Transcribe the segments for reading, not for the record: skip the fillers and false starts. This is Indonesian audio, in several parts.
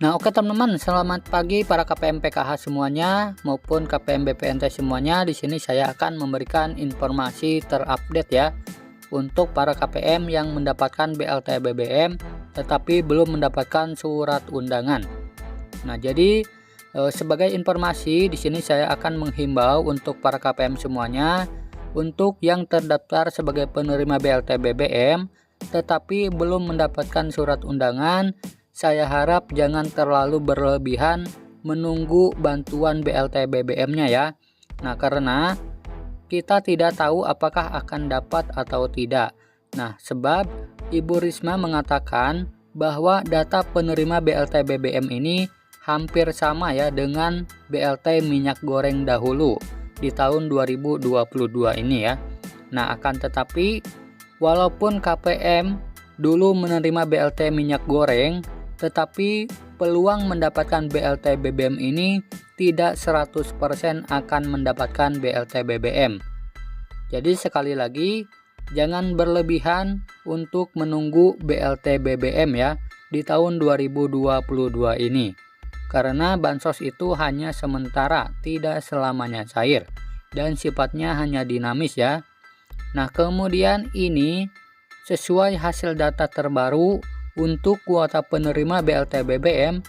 Nah, oke teman-teman, selamat pagi para KPM PKH semuanya maupun KPM BPNT semuanya. Di sini saya akan memberikan informasi terupdate ya untuk para KPM yang mendapatkan BLT BBM tetapi belum mendapatkan surat undangan. Nah, jadi sebagai informasi di sini saya akan menghimbau untuk para KPM semuanya untuk yang terdaftar sebagai penerima BLT BBM tetapi belum mendapatkan surat undangan. Saya harap jangan terlalu berlebihan menunggu bantuan BLT BBM-nya ya. Nah, karena kita tidak tahu apakah akan dapat atau tidak. Nah, sebab Ibu Risma mengatakan bahwa data penerima BLT BBM ini hampir sama ya dengan BLT minyak goreng dahulu di tahun 2022 ini ya. Nah, akan tetapi walaupun KPM dulu menerima BLT minyak goreng, tetapi peluang mendapatkan BLT BBM ini tidak 100% akan mendapatkan BLT BBM. Jadi sekali lagi, jangan berlebihan untuk menunggu BLT BBM ya di tahun 2022 ini. Karena bansos itu hanya sementara, tidak selamanya cair dan sifatnya hanya dinamis ya. Nah, kemudian ini sesuai hasil data terbaru untuk kuota penerima BLT BBM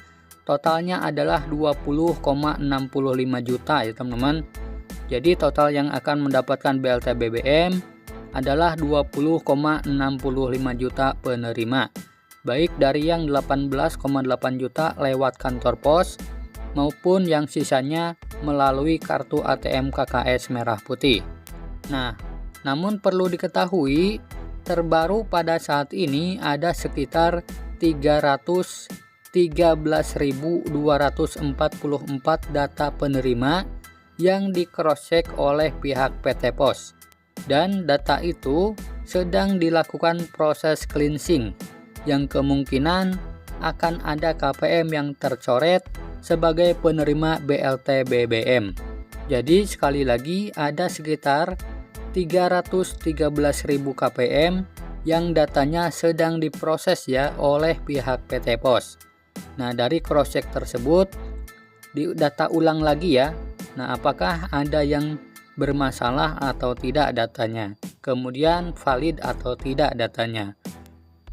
totalnya adalah 20,65 juta ya teman-teman. Jadi total yang akan mendapatkan BLT BBM adalah 20,65 juta penerima, baik dari yang 18,8 juta lewat kantor pos maupun yang sisanya melalui kartu ATM KKS Merah Putih. Nah, namun perlu diketahui terbaru pada saat ini ada sekitar 313.244 data penerima yang di cross check oleh pihak PT Pos, dan data itu sedang dilakukan proses cleansing yang kemungkinan akan ada KPM yang tercoret sebagai penerima BLT BBM. Jadi sekali lagi ada sekitar 313.000 KPM yang datanya sedang diproses ya oleh pihak PT Pos. Nah, dari cross check tersebut didata ulang lagi ya. Nah, apakah ada yang bermasalah atau tidak datanya, kemudian valid atau tidak datanya.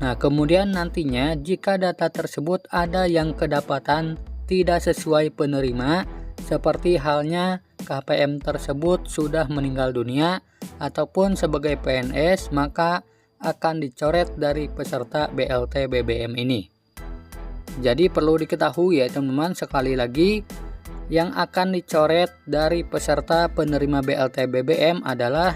Nah, kemudian nantinya jika data tersebut ada yang kedapatan tidak sesuai penerima, seperti halnya KPM tersebut sudah meninggal dunia ataupun sebagai PNS, maka akan dicoret dari peserta BLT BBM ini. Jadi perlu diketahui ya teman-teman, sekali lagi yang akan dicoret dari peserta penerima BLT BBM adalah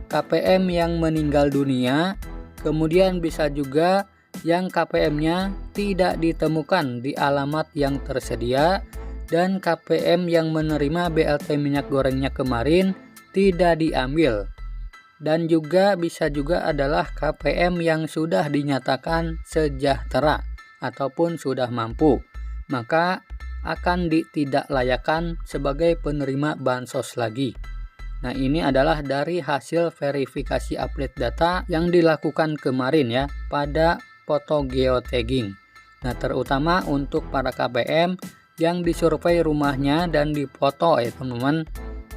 KPM yang meninggal dunia, kemudian bisa juga yang KPM-nya tidak ditemukan di alamat yang tersedia, dan KPM yang menerima BLT minyak gorengnya kemarin tidak diambil. Dan juga bisa juga adalah KPM yang sudah dinyatakan sejahtera ataupun sudah mampu, maka akan ditidaklayakkan sebagai penerima bansos lagi. Nah, ini adalah dari hasil verifikasi update data yang dilakukan kemarin ya pada foto geotagging. Nah, terutama untuk para KPM yang disurvei rumahnya dan dipoto ya teman-teman.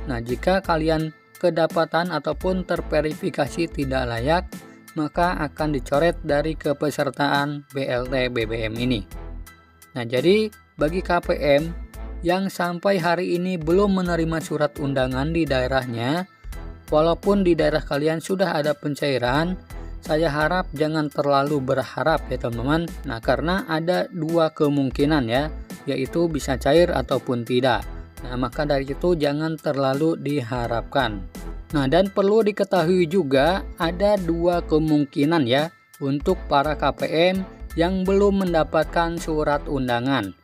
Nah, jika kalian kedapatan ataupun terverifikasi tidak layak, maka akan dicoret dari kepesertaan BLT BBM ini. Nah, jadi bagi KPM yang sampai hari ini belum menerima surat undangan di daerahnya, walaupun di daerah kalian sudah ada pencairan, saya harap jangan terlalu berharap ya teman-teman. Nah, karena ada dua kemungkinan ya, yaitu bisa cair ataupun tidak. Nah, maka dari itu jangan terlalu diharapkan. Nah, dan perlu diketahui juga ada dua kemungkinan ya untuk para KPM yang belum mendapatkan surat undangan.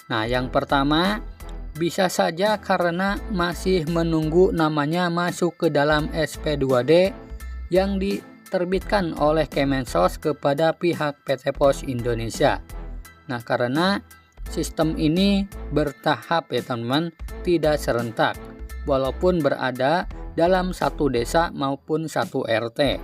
Nah, yang pertama bisa saja karena masih menunggu namanya masuk ke dalam SP2D yang diterbitkan oleh Kemensos kepada pihak PT Pos Indonesia. Nah, karena sistem ini bertahap ya teman-teman, tidak serentak, walaupun berada dalam satu desa maupun satu RT.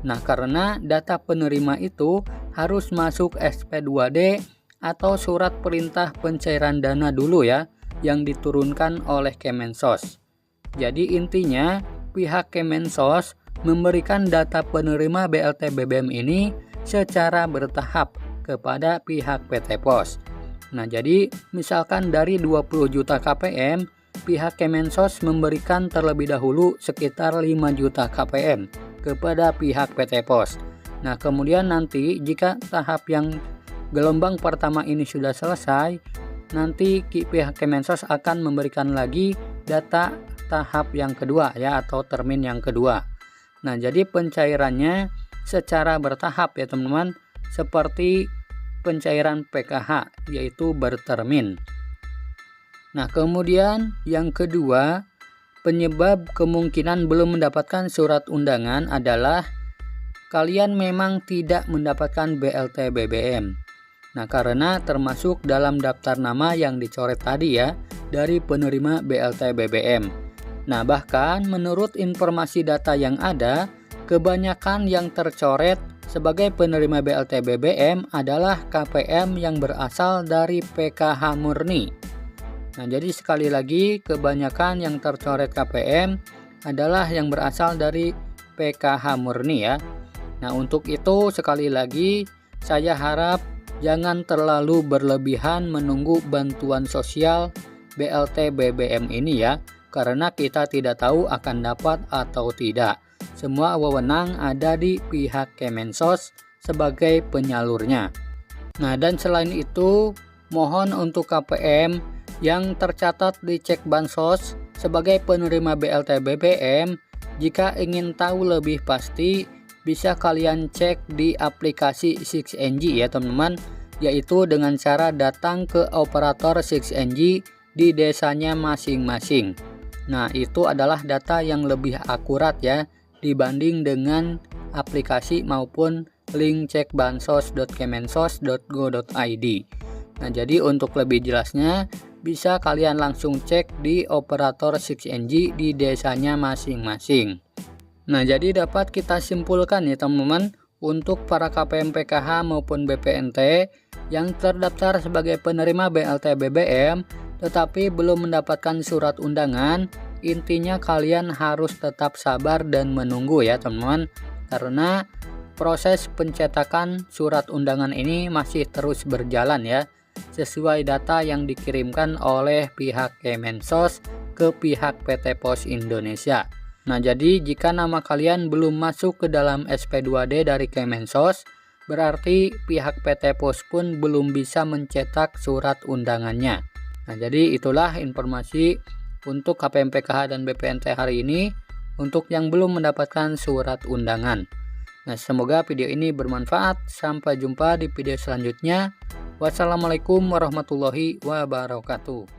Nah, karena data penerima itu harus masuk SP2D atau surat perintah pencairan dana dulu ya, yang diturunkan oleh Kemensos. Jadi intinya pihak Kemensos memberikan data penerima BLT BBM ini secara bertahap kepada pihak PT Pos. Nah, jadi misalkan dari 20 juta KPM, pihak Kemensos memberikan terlebih dahulu sekitar 5 juta KPM kepada pihak PT Pos. Nah, kemudian nanti jika tahap yang gelombang pertama ini sudah selesai, nanti pihak Kemensos akan memberikan lagi data tahap yang kedua ya, atau termin yang kedua. Nah, jadi pencairannya secara bertahap ya teman-teman, seperti pencairan PKH yaitu bertermin. Nah, kemudian yang kedua, penyebab kemungkinan belum mendapatkan surat undangan adalah kalian memang tidak mendapatkan BLT BBM. Nah, karena termasuk dalam daftar nama yang dicoret tadi ya, dari penerima BLT BBM. Nah, bahkan menurut informasi data yang ada, kebanyakan yang tercoret sebagai penerima BLT BBM adalah KPM yang berasal dari PKH murni. Nah, jadi sekali lagi kebanyakan yang tercoret KPM adalah yang berasal dari PKH murni ya. Nah, untuk itu sekali lagi saya harap jangan terlalu berlebihan menunggu bantuan sosial BLT BBM ini ya, karena kita tidak tahu akan dapat atau tidak. Semua wewenang ada di pihak Kemensos sebagai penyalurnya. Nah, dan selain itu, mohon untuk KPM yang tercatat di cek bansos sebagai penerima BLT BBM, jika ingin tahu lebih pasti, bisa kalian cek di aplikasi 6NG ya teman-teman, yaitu dengan cara datang ke operator 6NG di desanya masing-masing. Nah, itu adalah data yang lebih akurat ya, dibanding dengan aplikasi maupun link cekbansos.kemensos.go.id. Nah, jadi untuk lebih jelasnya bisa kalian langsung cek di operator 6NG di desanya masing-masing. Nah, jadi dapat kita simpulkan ya teman-teman, untuk para KPM PKH maupun BPNT yang terdaftar sebagai penerima BLT BBM tetapi belum mendapatkan surat undangan, intinya kalian harus tetap sabar dan menunggu ya teman-teman, karena proses pencetakan surat undangan ini masih terus berjalan ya, sesuai data yang dikirimkan oleh pihak Kemensos ke pihak PT Pos Indonesia. Nah, jadi jika nama kalian belum masuk ke dalam SP2D dari Kemensos, berarti pihak PT Pos pun belum bisa mencetak surat undangannya. Nah, jadi itulah informasi untuk KPM PKH dan BPNT hari ini untuk yang belum mendapatkan surat undangan. Nah, semoga video ini bermanfaat. Sampai jumpa di video selanjutnya. Wassalamualaikum warahmatullahi wabarakatuh.